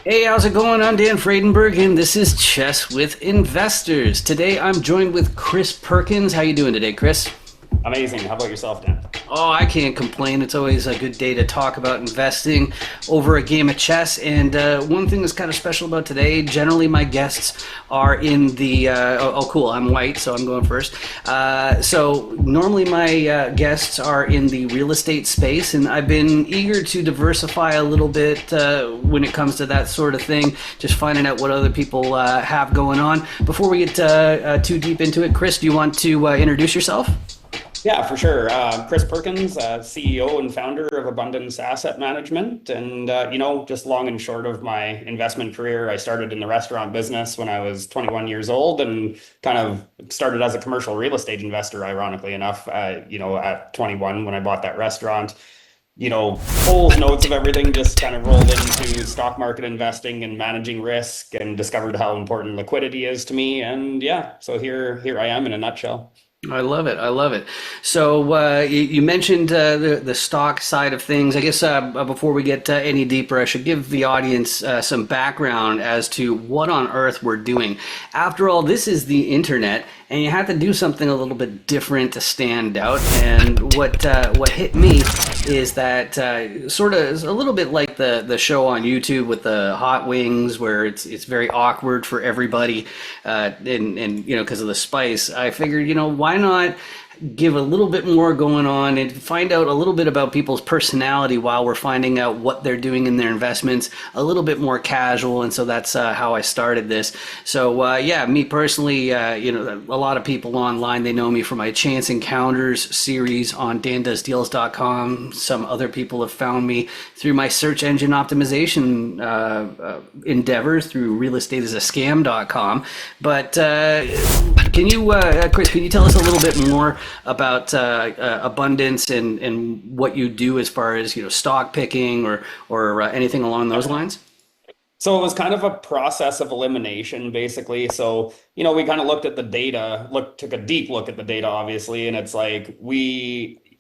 Hey, how's it going? I'm Dan Fradenburgh, and this is Chess with Investors. Today, I'm joined with Chris Perkins. How you doing today, Chris? Amazing. How about yourself, Dan? Oh, I can't complain. It's always a good day to talk about investing over a game of chess. And one thing that's kind of special about today, generally my guests are in the, cool, I'm white, so I'm going first. So normally my guests are in the real estate space, and I've been eager to diversify a little bit when it comes to that sort of thing, just finding out what other people have going on. Before we get too deep into it, Chris, do you want to introduce yourself? Yeah, for sure. Chris Perkins, CEO and founder of Abundance Asset Management. And, just long and short of my investment career, I started in the restaurant business when I was 21 years old and kind of started as a commercial real estate investor, ironically enough, at 21 when I bought that restaurant. Whole notes of everything just kind of rolled into stock market investing and managing risk and discovered how important liquidity is to me. And yeah, so here I am in a nutshell. I love it. I love it. So you mentioned the stock side of things. I guess before we get any deeper, I should give the audience some background as to what on earth we're doing. After all, this is the internet, and you have to do something a little bit different to stand out. And what hit me is that sort of is a little bit like the show on YouTube with the hot wings, where it's very awkward for everybody, and because of the spice. I figured, why not give a little bit more going on and find out a little bit about people's personality while we're finding out what they're doing in their investments, a little bit more casual. And so that's how I started this. So me personally, a lot of people online, they know me for my Chance Encounters series on dandoesdeals.com. Some other people have found me through my search engine optimization endeavors through realestateisascam.com. But Chris, can you tell us a little bit more about abundance and what you do as far as stock picking or anything along those lines? So it was kind of a process of elimination, basically. So, we kind of looked at the data, took a deep look at the data, obviously, and it's like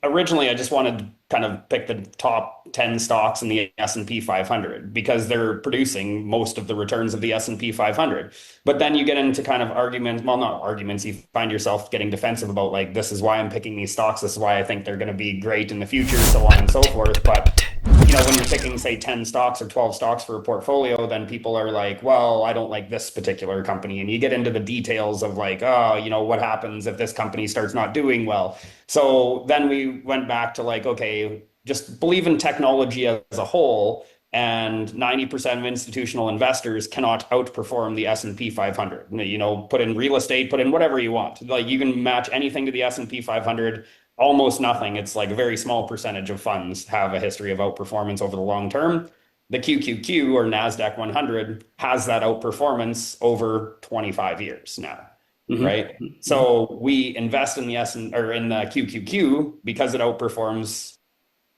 originally I just wanted to kind of pick the top 10 stocks in the S&P 500 because they're producing most of the returns of the S&P 500. But then you get into kind of arguments, well, not arguments, you find yourself getting defensive about like, this is why I'm picking these stocks, this is why I think they're going to be great in the future, so on and so forth. But when you're picking, say, 10 stocks or 12 stocks for a portfolio, then people are like, well, I don't like this particular company. And you get into the details of like, what happens if this company starts not doing well? So then we went back to like, okay, just believe in technology as a whole. And 90% of institutional investors cannot outperform the S&P 500. Put in real estate, put in whatever you want. Like you can match anything to the S&P 500. Almost nothing. It's like a very small percentage of funds have a history of outperformance over the long term. The QQQ or NASDAQ 100 has that outperformance over 25 years now, right? Mm-hmm. So we invest in the in the QQQ because it outperforms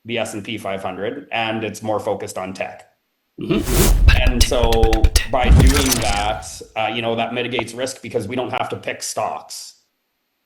the S&P 500 and it's more focused on tech. Mm-hmm. And so by doing that, that mitigates risk because we don't have to pick stocks.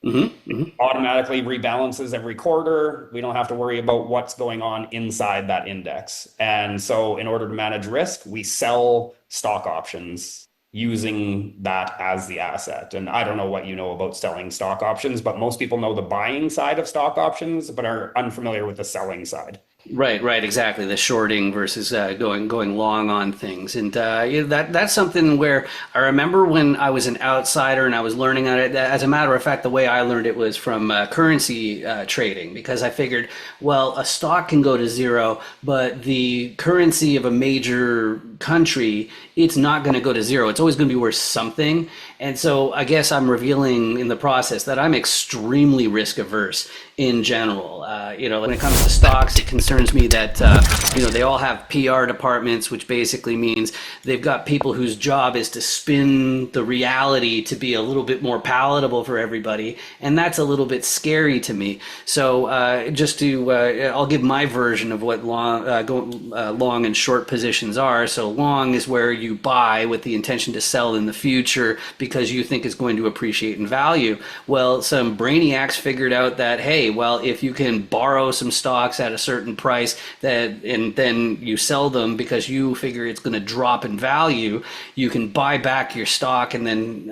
Mm-hmm. Mm-hmm. Automatically rebalances every quarter. We don't have to worry about what's going on inside that index. And so in order to manage risk, we sell stock options using that as the asset. And I don't know what you know about selling stock options, but most people know the buying side of stock options, but are unfamiliar with the selling side. Right, exactly. The shorting versus going long on things, and that's something where I remember when I was an outsider and I was learning on it. As a matter of fact, the way I learned it was from currency trading, because I figured, well, a stock can go to zero, but the currency of a major country, it's not going to go to zero. It's always going to be worth something. And so I guess I'm revealing in the process that I'm extremely risk averse in general. When it comes to stocks, it concerns me that, they all have PR departments, which basically means they've got people whose job is to spin the reality to be a little bit more palatable for everybody. And that's a little bit scary to me. So I'll give my version of what long and short positions are. So so long is where you buy with the intention to sell in the future because you think it's going to appreciate in value. Well, some brainiacs figured out that, hey, well, if you can borrow some stocks at a certain price and then you sell them because you figure it's going to drop in value, you can buy back your stock and then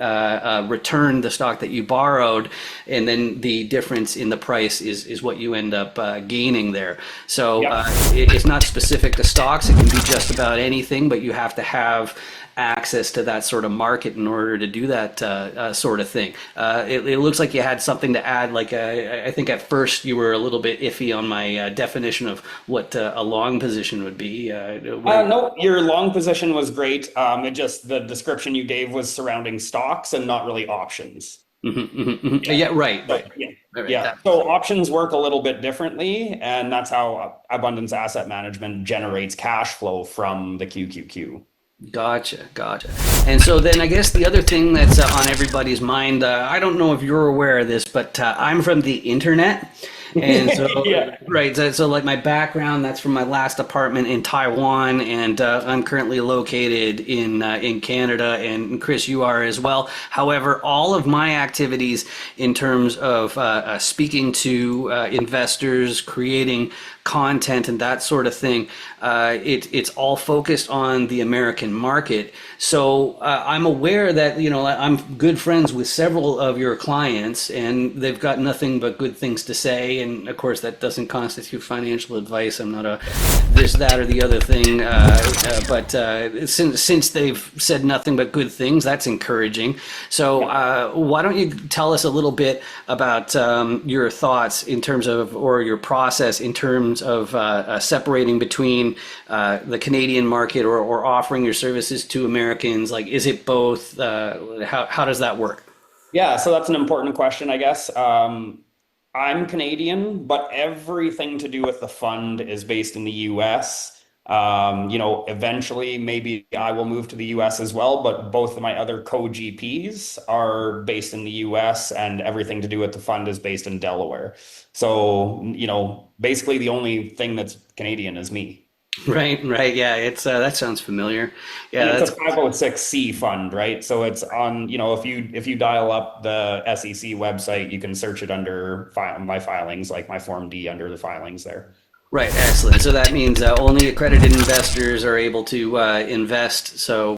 return the stock that you borrowed, and then the difference in the price is what you end up gaining there. So Yep. it's not specific to stocks. It can be just about anything, but you have to have access to that sort of market in order to do that sort of thing. It looks like you had something to add. Like I think at first you were a little bit iffy on my definition of what a long position would be. No, your long position was great. It just the description you gave was surrounding stocks and not really options. Yeah. Yeah, right, So right, yeah, right. yeah. So options work a little bit differently, and that's how Abundance Asset Management generates cash flow from the QQQ. Gotcha, gotcha. And so then I guess the other thing that's on everybody's mind, I don't know if you're aware of this, but I'm from the internet. And so, Yeah. right, so like my background, that's from my last apartment in Taiwan, and I'm currently located in Canada, and Chris, you are as well. However, all of my activities in terms of speaking to investors, creating content, and that sort of thing, it's all focused on the American market. So I'm aware that I'm good friends with several of your clients, and they've got nothing but good things to say. And of course, that doesn't constitute financial advice. I'm not a this, that, or the other thing. But since they've said nothing but good things, that's encouraging. So why don't you tell us a little bit about your thoughts in terms of, or your process in terms of separating between the Canadian market or offering your services to Americans? Like, is it both? How does that work? Yeah, so that's an important question, I guess. I'm Canadian, but everything to do with the fund is based in the US. Eventually maybe I will move to the US as well, but both of my other co-GPs are based in the US and everything to do with the fund is based in Delaware. So, basically the only thing that's Canadian is me. Right, right. Yeah, it's that sounds familiar. Yeah, And it's a that's 506c fund, right? So it's on, if you dial up the SEC website, you can search it under my filings, like my Form D under the filings there. right. Excellent. So that means only accredited investors are able to invest. So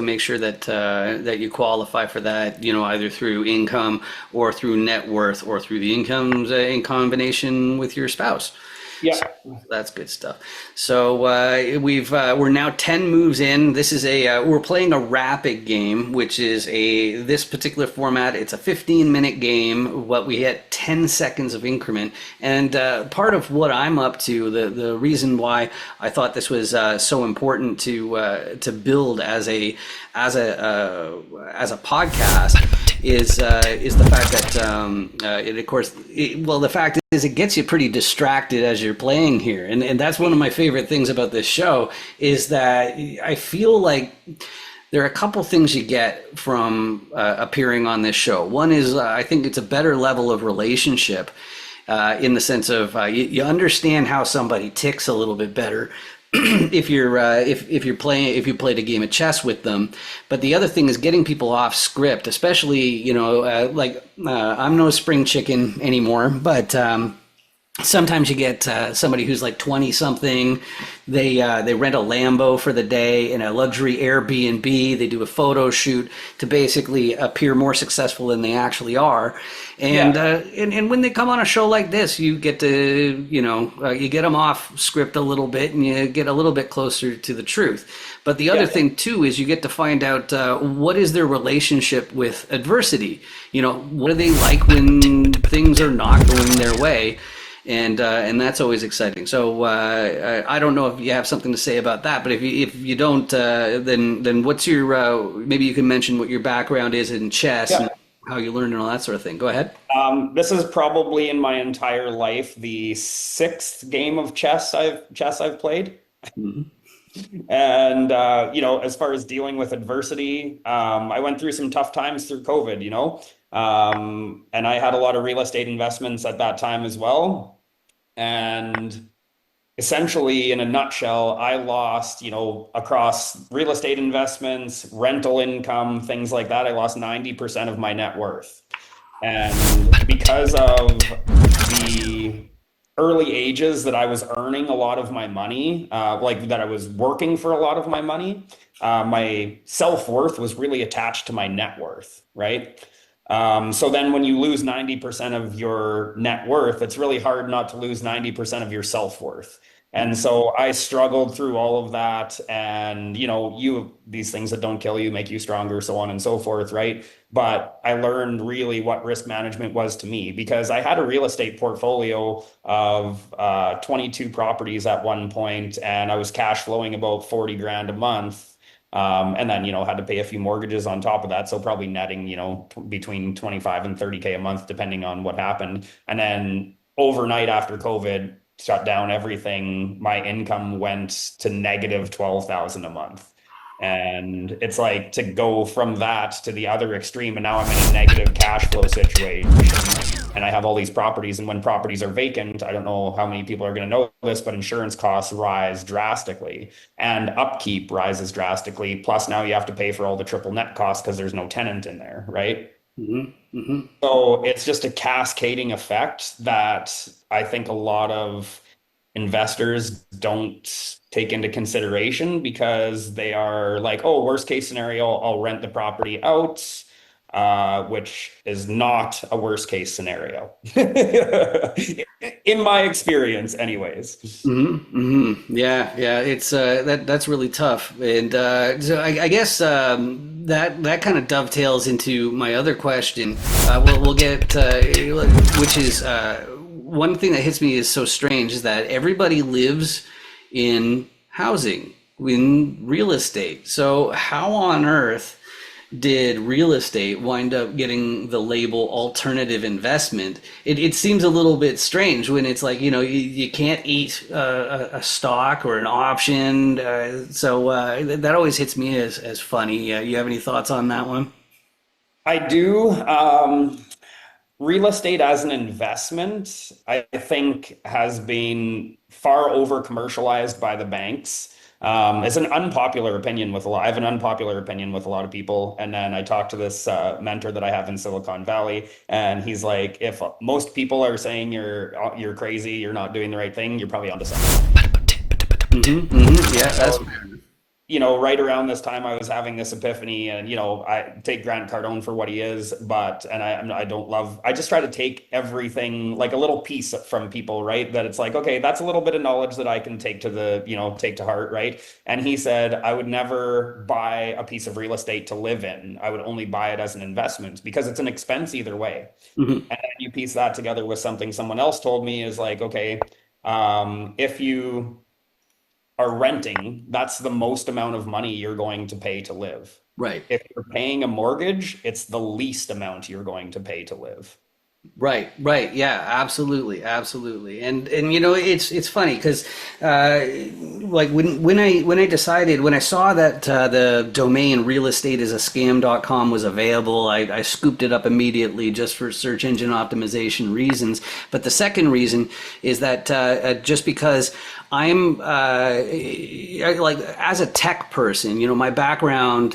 make sure that you qualify for that. Either through income or through net worth or through the incomes in combination with your spouse. Yeah. So that's good stuff. So we're now 10 moves in. This is we're playing a rapid game, which is this particular format. It's a 15-minute game. What we hit 10 seconds of increment. And part of what I'm up to, the reason why I thought this was so important to build as a podcast is the fact that it, of course, the fact is it gets you pretty distracted as you're playing here, and that's one of my favorite things about this show is that I feel like there are a couple things you get from appearing on this show. One is I think it's a better level of relationship in the sense of you understand how somebody ticks a little bit better if you played a game of chess with them. But the other thing is getting people off script, especially I'm no spring chicken anymore, but sometimes you get somebody who's like 20 something. They rent a Lambo for the day in a luxury Airbnb. They do a photo shoot to basically appear more successful than they actually are. And Yeah. and when they come on a show like this, you get to you get them off script a little bit, and you get a little bit closer to the truth. But the other Yeah. thing too is you get to find out what is their relationship with adversity. What do they like when things are not going their way? And that's always exciting. So I don't know if you have something to say about that, but if you don't, then what's your maybe you can mention what your background is in chess and Yeah. how you learned and all that sort of thing. Go ahead. This is probably in my entire life the sixth game of chess I've played. Mhm. And as far as dealing with adversity, I went through some tough times through COVID, and I had a lot of real estate investments at that time as well. And essentially, in a nutshell, I lost, across real estate investments, rental income, things like that, I lost 90% of my net worth. And because of the early ages that I was earning a lot of my money, like that I was working for a lot of my money, my self-worth was really attached to my net worth, right? So then when you lose 90% of your net worth, it's really hard not to lose 90% of your self-worth. And so I struggled through all of that. And, these things that don't kill you make you stronger, so on and so forth, right? But I learned really what risk management was to me because I had a real estate portfolio of 22 properties at one point, and I was cash flowing about 40 grand a month. And then, had to pay a few mortgages on top of that. So probably netting, between 25 and 30K a month, depending on what happened. And then overnight after COVID shut down everything, my income went to negative 12,000 a month. And it's like to go from that to the other extreme. And now I'm in a negative cash flow situation. And I have all these properties. And when properties are vacant, I don't know how many people are going to know this, but insurance costs rise drastically and upkeep rises drastically. Plus, now you have to pay for all the triple net costs because there's no tenant in there, right? Hmm. Hmm. So it's just a cascading effect that I think a lot of investors don't take into consideration because they are like, oh, worst case scenario, I'll rent the property out, which is not a worst case scenario. In my experience, anyways. Hmm. Hmm. Yeah, yeah, it's that's really tough, and so I guess that kind of dovetails into my other question. We'll get which is one thing that hits me is so strange is that everybody lives in housing, in real estate. So how on earth did real estate wind up getting the label alternative investment? It seems a little bit strange when it's like, you can't eat a stock or an option. That always hits me as funny. You have any thoughts on that one? I do. Real estate as an investment, I think, has been far over commercialized by the banks. It's an unpopular opinion with a lot. I have an unpopular opinion with a lot of people, and then I talked to this mentor that I have in Silicon Valley, and he's like, "If most people are saying you're crazy, you're not doing the right thing, you're probably onto something." Hmm. Hmm. Yeah, that's So right around this time, I was having this epiphany, and I take Grant Cardone for what he is, and I don't love. I just try to take everything like a little piece from people, right? That it's like, okay, that's a little bit of knowledge that I can take to take to heart, right? And he said I would never buy a piece of real estate to live in. I would only buy it as an investment because it's an expense either way. mhm. And then you piece that together with something someone else told me is like, okay, if you are renting, that's the most amount of money you're going to pay to live. Right. If you're paying a mortgage, it's the least amount you're going to pay to live. Right, right, yeah, absolutely, absolutely, and it's funny because like when I decided when I saw that the domain realestateisascam.com was available, I scooped it up immediately just for search engine optimization reasons. But the second reason is that just because I'm like as a tech person, my background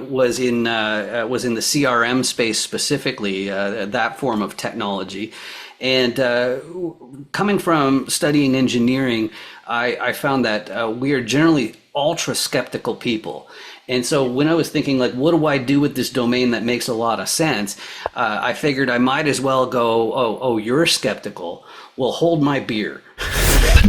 was in the CRM space specifically, that form of technology. And coming from studying engineering, I found that we are generally ultra skeptical people. And so when I was thinking, like, what do I do with this domain that makes a lot of sense? I figured I might as well go, oh, you're skeptical. Well, hold my beer.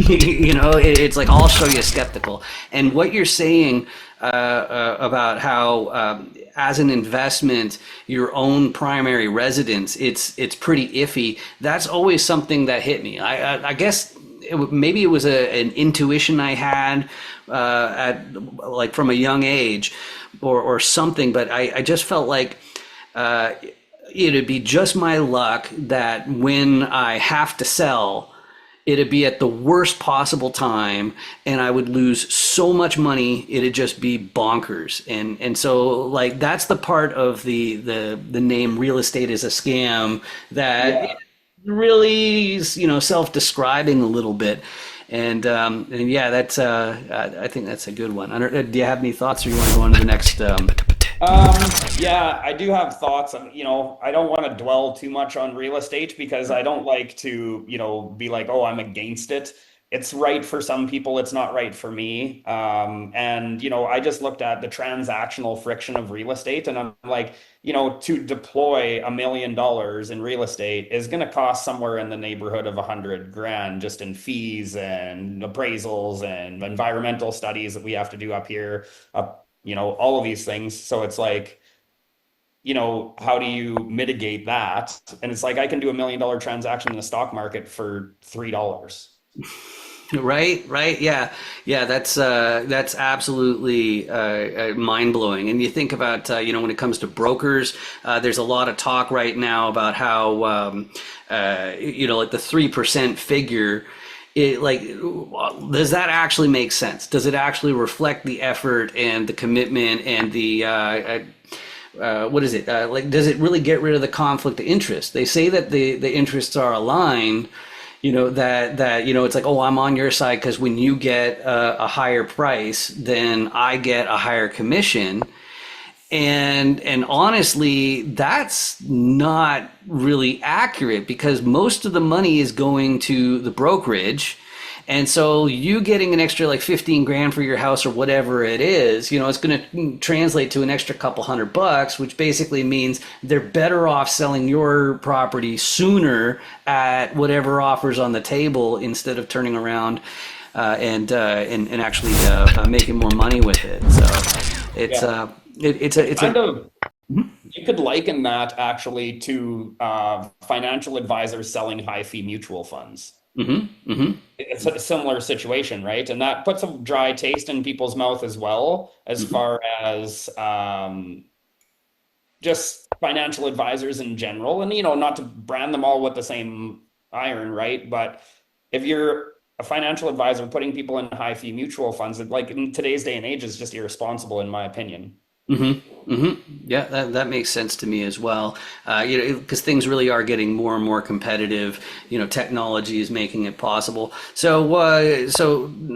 Yeah. It's like I'll show you skeptical. And what you're saying about how, as an investment, your own primary residence, it's pretty iffy. That's always something that hit me. I guess maybe it was an intuition I had at like from a young age, or something. But I just felt like. It'd be just my luck that when I have to sell, it'd be at the worst possible time, and I would lose so much money, it'd just be bonkers. And so like that's the part of the name real estate is a scam that Yeah. really is, self-describing a little bit. And yeah, that's I think that's a good one. Do you have any thoughts, or you want to go on to the next? Yeah, I do have thoughts. I don't want to dwell too much on real estate because I don't like to, be like, oh, I'm against it. It's right for some people, it's not right for me. And I just looked at the transactional friction of real estate, and I'm like, to deploy $1 million in real estate is going to cost somewhere in the neighborhood of 100 grand just in fees and appraisals and environmental studies that we have to do up here. All of these things. So it's like, how do you mitigate that? And it's like I can do $1 million transaction in the stock market for $3. Right, right, yeah, yeah. That's absolutely mind blowing. And you think about when it comes to brokers, there's a lot of talk right now about how like the 3% figure. Does that actually make sense? Does it actually reflect the effort and the commitment and the what is it does it really get rid of the conflict of interest? They say that the interests are aligned, that it's like, oh, I'm on your side because when you get a higher price, then I get a higher commission. And honestly, that's not really accurate because most of the money is going to the brokerage. And so you getting an extra like 15 grand for your house or whatever it is, it's going to translate to an extra couple $100, which basically means they're better off selling your property sooner at whatever offers on the table instead of turning around and actually making more money with it. So it's Yeah. it's Kind a of, you could liken that actually to financial advisors selling high fee mutual funds. mhm, mhm, It's a similar situation, right? And that puts a dry taste in people's mouth as well, as mhm, far as just financial advisors in general. And, not to brand them all with the same iron, right? But if you're a financial advisor putting people in high fee mutual funds, like in today's day and age, is just irresponsible, in my opinion. mhm, mhm. Yeah, that makes sense to me as well. Because things really are getting more and more competitive. Technology is making it possible. So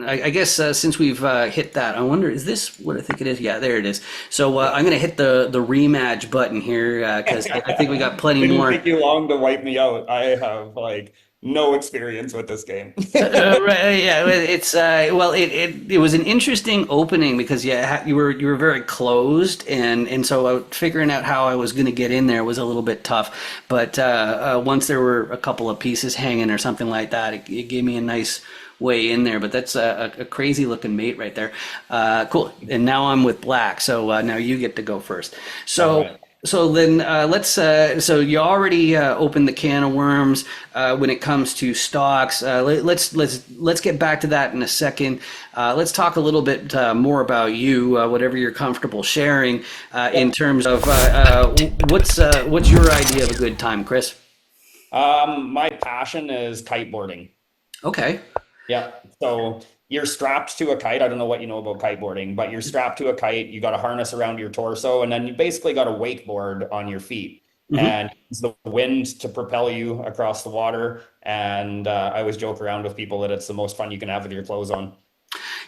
I guess since we've hit that, I wonder, is this what I think it is? Yeah, there it is. So I'm going to hit the rematch button here because I think we got plenty Didn't more. take you long to wipe me out. I have like no experience with this game. Right, yeah, it's well, it was an interesting opening because yeah, you were very closed, and so figuring out how I was going to get in there was a little bit tough. But once there were a couple of pieces hanging or something like that, it gave me a nice way in there. But that's a crazy looking mate right there. Cool. And now I'm with black, so now you get to go first. All So. right. So then let's. So you already opened the can of worms when it comes to stocks. Let's get back to that in a second. Let's talk a little bit more about you, whatever you're comfortable sharing, in Yep. terms of what's your idea of a good time, Chris? My passion is kiteboarding. Okay. Yeah. So you're strapped to a kite. I don't know what you know about kiteboarding, but you're strapped to a kite. You got a harness around your torso, and then you basically got a wakeboard on your feet. Mm-hmm. And use the wind to propel you across the water. And I always joke around with people that it's the most fun you can have with your clothes on.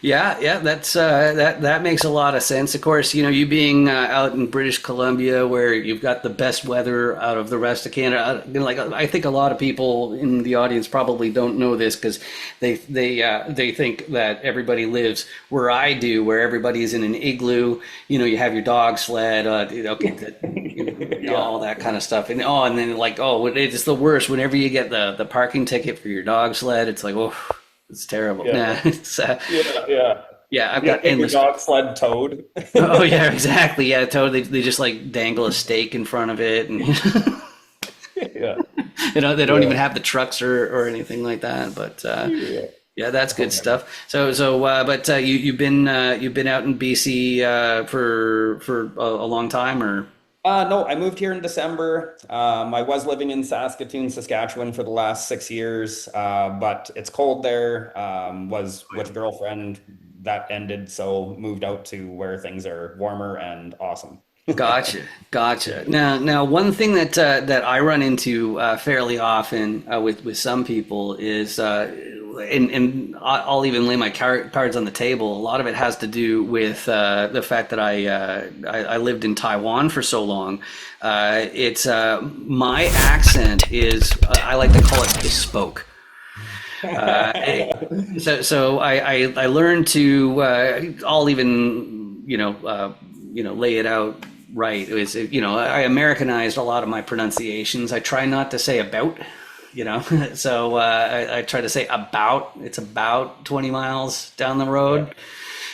Yeah, yeah, that makes a lot of sense. Of course, you being out in British Columbia, where you've got the best weather out of the rest of Canada. Like I think a lot of people in the audience probably don't know this because they think that everybody lives where I do, where everybody is in an igloo. You have your dog sled, okay, Yeah. all that kind of stuff, and then like it's the worst whenever you get the parking ticket for your dog sled. It's like it's terrible. Yeah. Nah, Yeah. Yeah. yeah, I've You got gotta get your endless. dog sled towed. Oh yeah, exactly. Yeah, totally. They just like dangle a stake in front of it, and Yeah. they don't even Yeah. have the trucks or anything like that. But Yeah. yeah, that's Oh, good yeah. stuff. But you've been out in BC for a long time, or No, I moved here in December. I was living in Saskatoon, Saskatchewan for the last 6 years, but it's cold there. Was with a girlfriend that ended, so moved out to where things are warmer and awesome. gotcha, gotcha. Now, one thing that I run into fairly often with some people is I'll even lay my cards on the table. A lot of it has to do with the fact that I lived in Taiwan for so long. It's my accent is I like to call it bespoke. I learned to I'll even lay it out right. It was I Americanized a lot of my pronunciations. I try not to say about, so I try to say about. It's about 20 miles down the road,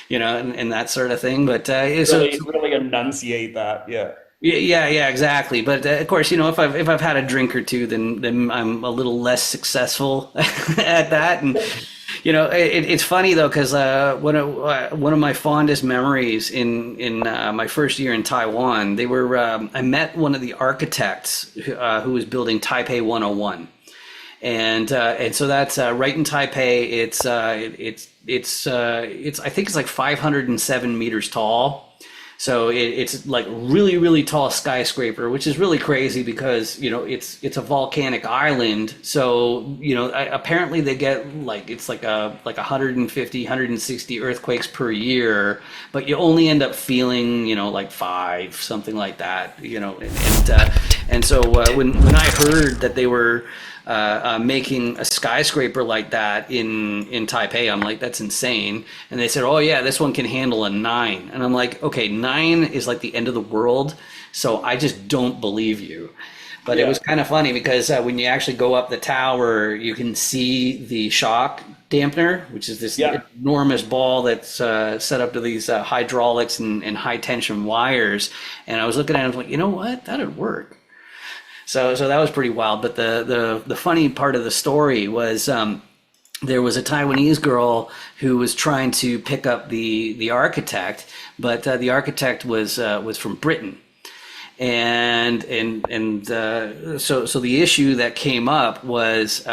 and that sort of thing. But Really, really enunciate that. Yeah. yeah, exactly. But of course, if I've had a drink or two, then I'm a little less successful at that. And it's funny though, because one of my fondest memories in my first year in Taiwan, I met one of the architects who was building Taipei 101. And so that's right in Taipei. It's I think it's like 507 meters tall. So it's like really, really tall skyscraper, which is really crazy because, it's a volcanic island. So, apparently they get it's like 150, 160 earthquakes per year, but you only end up feeling, like five, something like that, and so when I heard that they were making a skyscraper like that in Taipei, I'm like, that's insane. And they said, oh yeah, this one can handle a 9. And I'm like, okay, 9 is like the end of the world, so I just don't believe you. But it Yeah. was kind of funny because when you actually go up the tower, you can see the shock dampener, which is this Yeah. enormous ball that's set up to these hydraulics and high tension wires. And I was looking at it, I was like, you know what, that'd work. So that was pretty wild. But the funny part of the story was there was a Taiwanese girl who was trying to pick up the architect, but the architect was from Britain. So the issue that came up was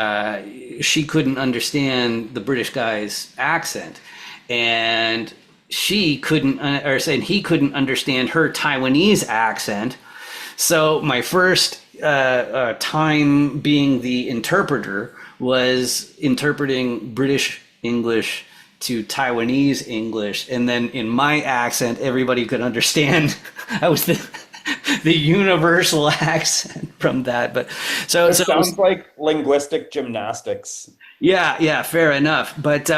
she couldn't understand the British guy's accent, and she couldn't, and he couldn't understand her Taiwanese accent. So my first time being the interpreter was interpreting British English to Taiwanese English, and then in my accent, everybody could understand. I was the universal accent from that. But so This so it was, sounds like linguistic gymnastics. yeah, fair enough. But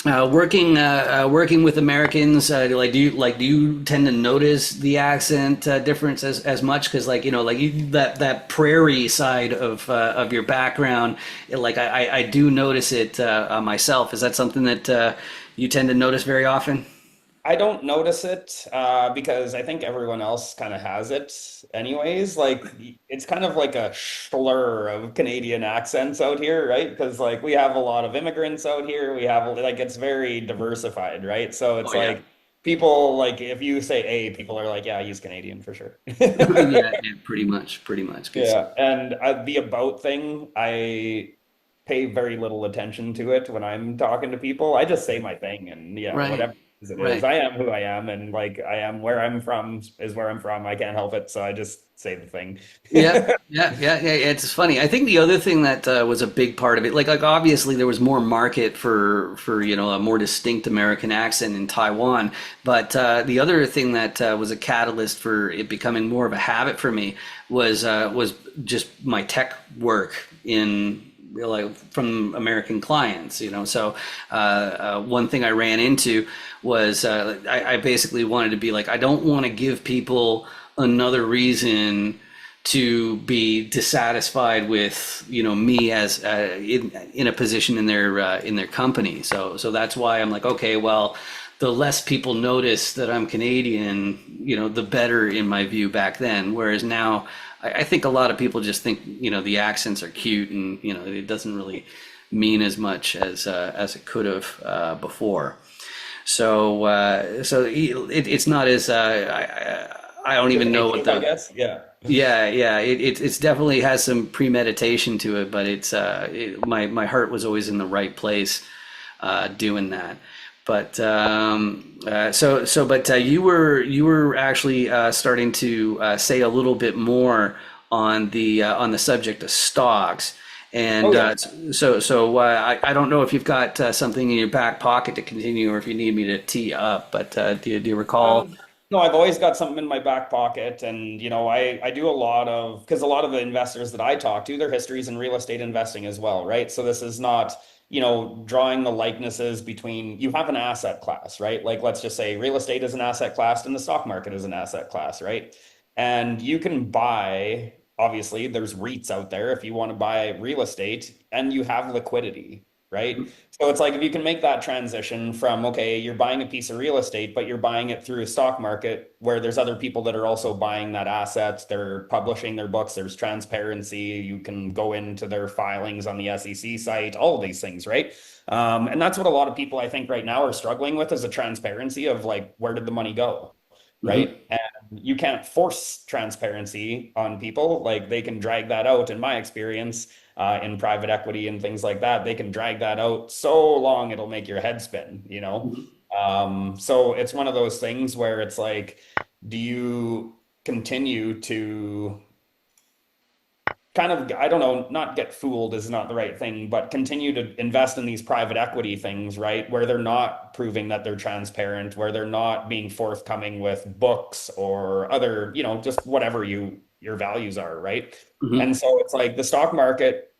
working with Americans, do you tend to notice the accent difference as much? Because that prairie side of your background, I do notice it myself. Is that something that you tend to notice very often? I don't notice it because I think everyone else kind of has it anyways. Like it's kind of like a slur of Canadian accents out here, right? Because like we have a lot of immigrants out here. We have like it's very diversified, right? So Oh it's yeah. like people like if you say A, people are like, yeah, he's Canadian for sure. Yeah, pretty much. Good. Yeah, and the about thing, I pay very little attention to it when I'm talking to people. I just say my thing, and yeah, Right, whatever it is. right. I am who I am, and like I am where I'm from is where I'm from. I can't help it, so I just say the thing. Yeah, yeah. It's funny. I think the other thing that was a big part of it, like obviously there was more market for a more distinct American accent in Taiwan, but the other thing that was a catalyst for it becoming more of a habit for me was just my tech work in from American clients. So one thing I ran into was I basically wanted to be like, I don't want to give people another reason to be dissatisfied with me as in a position in their company. So that's why I'm like, okay, well, the less people notice that I'm Canadian, the better in my view back then. Whereas now, I think a lot of people just think the accents are cute, and it doesn't really mean as much as it could have before. It's not as I don't even know what Definitive, I the guess. Yeah. yeah, it's definitely has some premeditation to it, but my heart was always in the right place doing that. But you were actually starting to say a little bit more on the subject of stocks, And Oh yeah. I don't know if you've got something in your back pocket to continue, or if you need me to tee up. But do you recall? No, I've always got something in my back pocket, and I do a lot of because a lot of the investors that I talk to, their histories in real estate investing as well, right? So this is not, drawing the likenesses between you have an asset class, right? Like let's just say real estate is an asset class and the stock market is an asset class, right? And you can buy, obviously, there's REITs out there if you want to buy real estate and you have liquidity, right? So it's like if you can make that transition from, okay, you're buying a piece of real estate, but you're buying it through a stock market where there's other people that are also buying that asset. They're publishing their books. There's transparency. You can go into their filings on the SEC site, all of these things, right? And that's what a lot of people I think right now are struggling with is a transparency of like, where did the money go? Hmm. Right. And you can't force transparency on people. Like they can drag that out, in my experience, in private equity and things like that. They can drag that out so long it'll make your head spin. So it's one of those things where it's like, do you continue to kind of, I don't know, not get fooled is not the right thing, but continue to invest in these private equity things, right? Where they're not proving that they're transparent, where they're not being forthcoming with books or other, just whatever your values are, right? Hmm. And so it's like the stock market,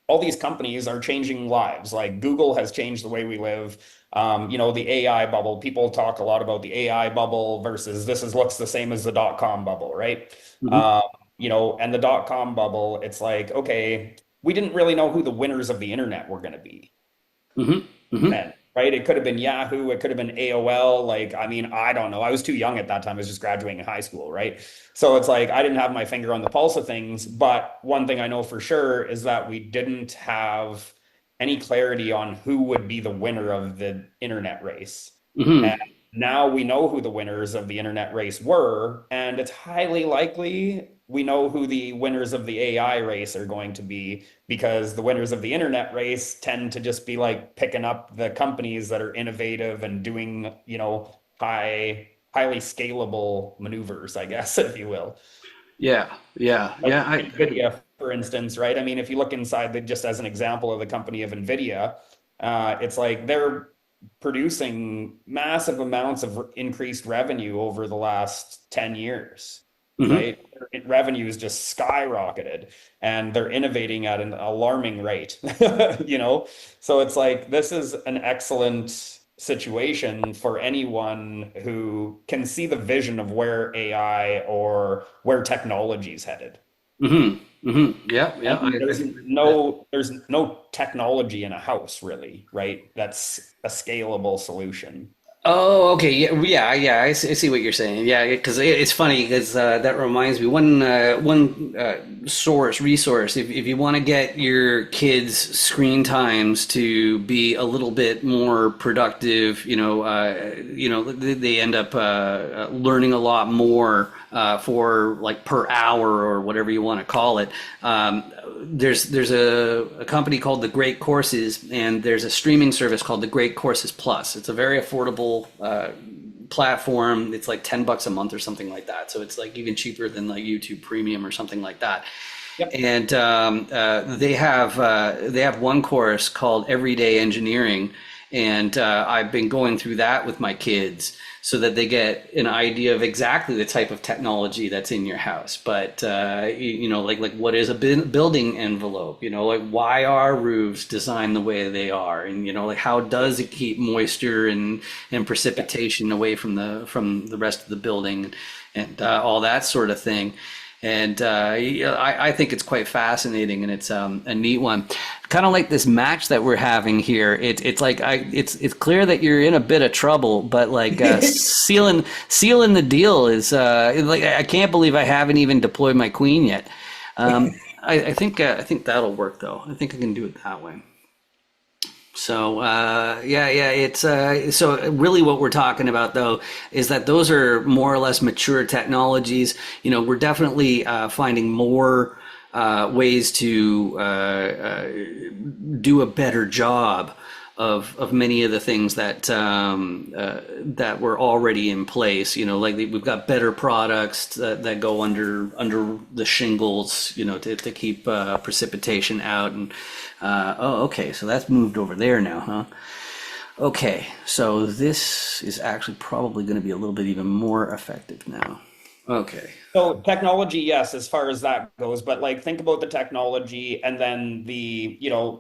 all these companies are changing lives. Like Google has changed the way we live. The AI bubble. People talk a lot about the AI bubble versus this is looks the same as the dot-com bubble, right? Hmm. Um, and the dot-com bubble, it's like, okay, we didn't really know who the winners of the internet were going to be Hmm. Hmm. then, right? It could have been Yahoo, it could have been AOL. Like, I mean, I don't know. I was too young at that time. I was just graduating high school, right? So it's like I didn't have my finger on the pulse of things. But one thing I know for sure is that we didn't have any clarity on who would be the winner of the internet race. And Hmm. now we know who the winners of the internet race were, and it's highly likely we know who the winners of the AI race are going to be because the winners of the internet race tend to just be like picking up the companies that are innovative and doing, highly scalable maneuvers, I guess, if you will. Yeah, yeah, Like yeah. NVIDIA, for instance, right? I mean, if you look inside just as an example of the company of NVIDIA, it's like they're producing massive amounts of increased revenue over the last 10 years, Hmm. right? Revenue is just skyrocketed and they're innovating at an alarming rate, you know? So it's like this is an excellent situation for anyone who can see the vision of where AI or where technology is headed. Hmm. Hmm. Yeah, yeah. And I there's think that. no technology in a house really, right? That's a scalable solution. Oh, okay. Yeah, yeah. I see what you're saying. Yeah, because it's funny because that reminds me one resource. If you want to get your kids' screen times to be a little bit more productive, they end up learning a lot more for like per hour or whatever you want to call it. There's a company called the Great Courses, and there's a streaming service called the Great Courses Plus. It's a very affordable platform. It's like $10 a month or something like that. So it's like even cheaper than like YouTube Premium or something like that. Yep. And they have one course called Everyday Engineering, and I've been going through that with my kids so that they get an idea of exactly the type of technology that's in your house. But like what is a building envelope? Like why are roofs designed the way they are, and like how does it keep moisture and Yeah. precipitation away from the rest of the building, and all that sort of thing. And yeah, I think it's quite fascinating, and it's a neat one. Kind of like this match that we're having here. It's like it's clear that you're in a bit of trouble, but like sealing the deal is like I can't believe I haven't even deployed my queen yet. I think that'll work though. I think I can do it that way. So yeah, it's so really what we're talking about though is that those are more or less mature technologies. We're definitely finding more ways to do a better job of many of the things that were already in place. You know, like we've got better products that go under the shingles, you know, to keep precipitation out. And oh, okay, so that's moved over there now, huh? Okay, so this is actually probably going to be a little bit even more effective now. Okay. So technology, yes, as far as that goes, but like think about the technology and then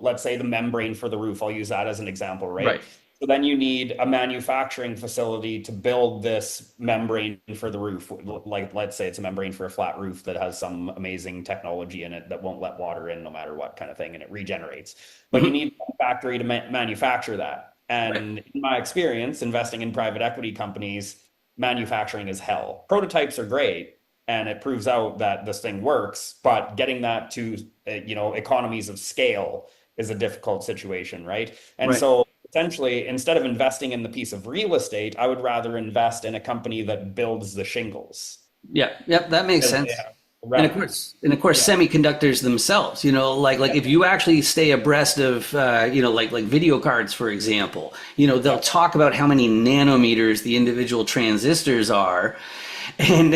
let's say the membrane for the roof. I'll use that as an example, right? Right. So then you need a manufacturing facility to build this membrane for the roof. Like let's say it's a membrane for a flat roof that has some amazing technology in it that won't let water in no matter what kind of thing, and it regenerates. But you Mhm. need a factory to manufacture that. Right. And in my experience, investing in private equity companies, manufacturing is hell. Prototypes are great and it proves out that this thing works, but getting that to economies of scale is a difficult situation, right? And Right. so essentially, instead of investing in the piece of real estate, I would rather invest in a company that builds the shingles. Yeah. Yep. That makes Because they sense. have And of course, yeah, semiconductors themselves. You know, like yeah, if you actually stay abreast of, like video cards, for example. You know, they'll yeah. talk about how many nanometers the individual transistors are, and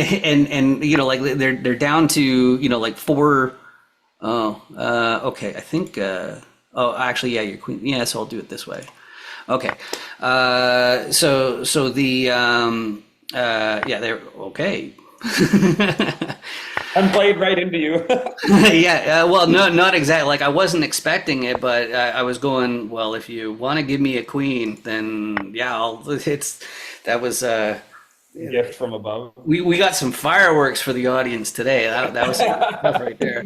you know, like they're down to like four. Oh, okay. I think. Oh, actually, yeah, you're queen. Yeah, so I'll do it this way. Okay. So the yeah, they're okay. I'm played right into you. Yeah, well, no, not exactly. Like I wasn't expecting it, but I was going, well, if you want to give me a queen, then yeah, it's that was Gift from above. we got some fireworks for the audience today. That was some good stuff right there.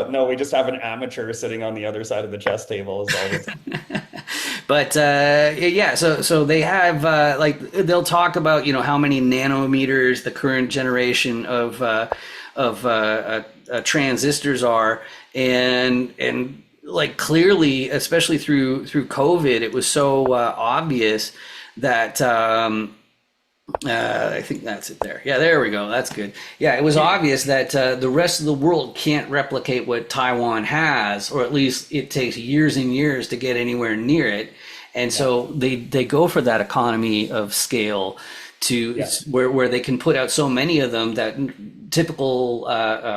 No, we just have an amateur sitting on the other side of the chess table is all that's But yeah, so they have like they'll talk about how many nanometers the current generation of transistors are, and like clearly, especially through COVID, it was so obvious that. I think that's it there. Yeah, there we go. That's good. Yeah, it was obvious that the rest of the world can't replicate what Taiwan has, or at least it takes years and years to get anywhere near it. And yeah, so they go for that economy of scale to yeah. where they can put out so many of them that typical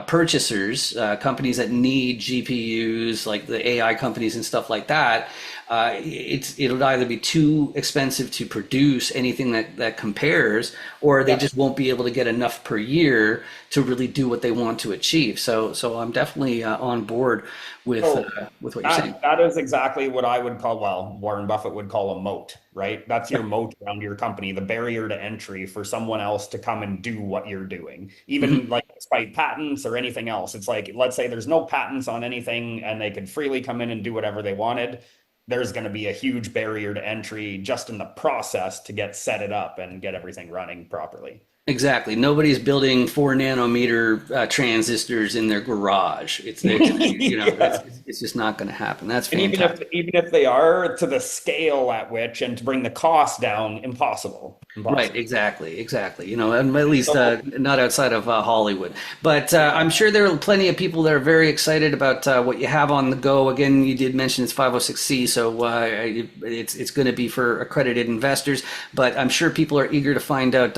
purchasers, companies that need GPUs, like the AI companies and stuff like that, it'll either be too expensive to produce anything that compares, or they Yeah. just won't be able to get enough per year to really do what they want to achieve. So I'm definitely on board So with what you're saying. that is exactly what I would call, well, Warren Buffett would call a moat, right? That's your moat around your company, the barrier to entry for someone else to come and do what you're doing, even Mhm. like despite patents or anything else. It's like, let's say there's no patents on anything and they could freely come in and do whatever they wanted. There's going to be a huge barrier to entry just in the process to get set it up and get everything running properly. Exactly. Nobody's building 4 nanometer transistors in their garage. They're just, Yeah. it's just not going to happen. That's And fantastic. even if they are to the scale at which and to bring the cost down, impossible. Right, Impossible. exactly, exactly. And at least So not outside of Hollywood. But I'm yeah. sure there are plenty of people that are very excited about what you have on the go. Again, you did mention it's 506c, so it's going to be for accredited investors. But I'm sure people are eager to find out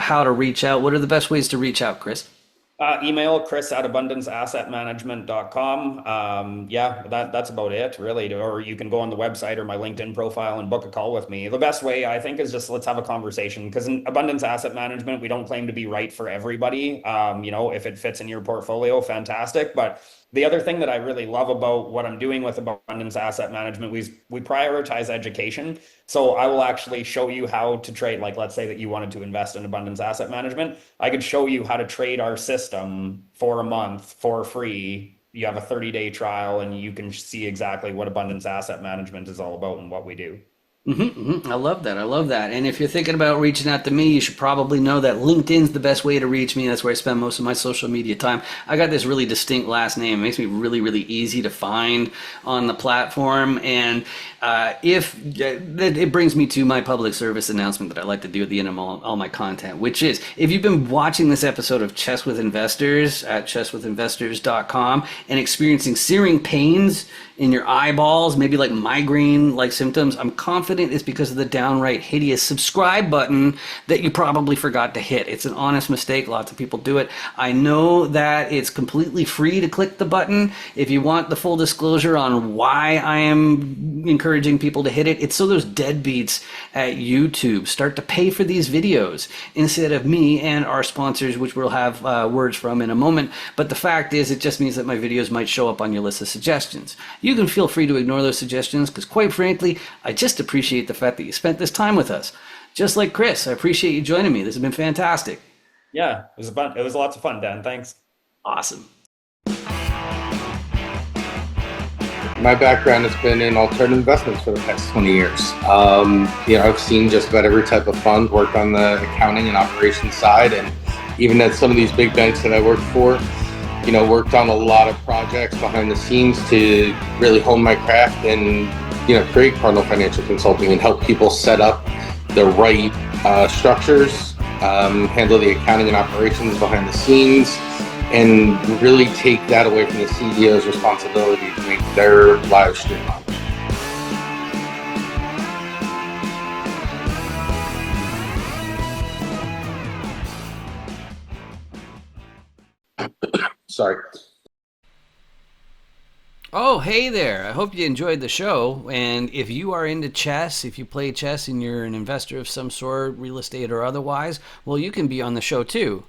how to reach out. What are the best ways to reach out, Chris? Email Chris at abundanceassetmanagement.com. Yeah, that's about it, really. Or you can go on the website or my LinkedIn profile and book a call with me. The best way, I think, is just let's have a conversation because in abundance asset management, we don't claim to be right for everybody. If it fits in your portfolio, fantastic. But the other thing that I really love about what I'm doing with abundance asset management, we prioritize education. So I will actually show you how to trade. Like, let's say that you wanted to invest in abundance asset management. I could show you how to trade our system for a month for free. You have a 30-day trial and you can see exactly what abundance asset management is all about and what we do. I love that. I love that. And if you're thinking about reaching out to me, you should probably know that LinkedIn's the best way to reach me. That's where I spend most of my social media time. I got this really distinct last name. It makes me really, really easy to find on the platform. And if it brings me to my public service announcement that I like to do at the end of all my content, which is if you've been watching this episode of Chess with Investors at chesswithinvestors.com and experiencing searing pains in your eyeballs, maybe like migraine like symptoms, I'm confident it's because of the downright hideous subscribe button that you probably forgot to hit. It's an honest mistake. Lots of people do it. I know that it's completely free to click the button. If you want the full disclosure on why I am encouraging people to hit it, it's so those deadbeats at YouTube start to pay for these videos instead of me and our sponsors, which we'll have words from in a moment. But the fact is, it just means that my videos might show up on your list of suggestions. You can feel free to ignore those suggestions because, quite frankly, I just appreciate the fact that you spent this time with us. Just like Chris, I appreciate you joining me. This has been fantastic. Yeah, it was fun. It was lots of fun, Dan. Thanks. Awesome. My background has been in alternative investments for the past 20 years. I've seen just about every type of fund, worked on the accounting and operations side, and even at some of these big banks that I worked for, worked on a lot of projects behind the scenes to really hone my craft and, create Cardinal Financial Consulting and help people set up the right structures, handle the accounting and operations behind the scenes, and really take that away from the CEO's responsibility to make their lives streamlined. Sorry. Oh, hey there. I hope you enjoyed the show. And if you are into chess, if you play chess and you're an investor of some sort, real estate or otherwise, well, you can be on the show too.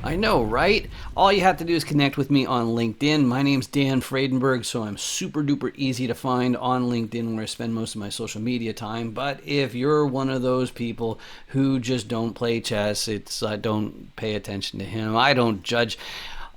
I know, right? All you have to do is connect with me on LinkedIn. My name's Dan Fradenburgh, so I'm super duper easy to find on LinkedIn where I spend most of my social media time. But if you're one of those people who just don't play chess, don't pay attention to him. I don't judge.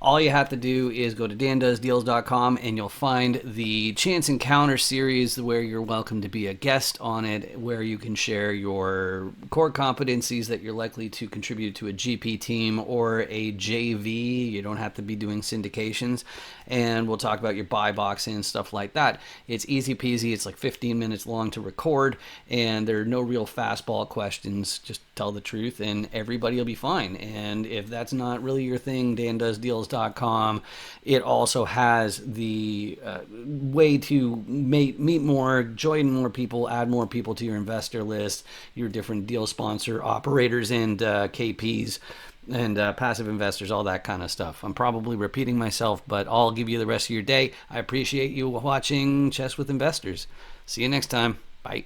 All you have to do is go to dandoesdeals.com and you'll find the Chance Encounter series where you're welcome to be a guest on it, where you can share your core competencies that you're likely to contribute to a GP team or a JV. You don't have to be doing syndications. And we'll talk about your buy box and stuff like that. It's easy peasy. It's like 15 minutes long to record, and there are no real fastball questions. Just tell the truth, and everybody will be fine. And if that's not really your thing, dandoesdeals.com, it also has the way to meet more, join more people, add more people to your investor list, your different deal sponsor operators and KPs. And passive investors, all that kind of stuff. I'm probably repeating myself, but I'll give you the rest of your day. I appreciate you watching Chess with Investors. See you next time. Bye.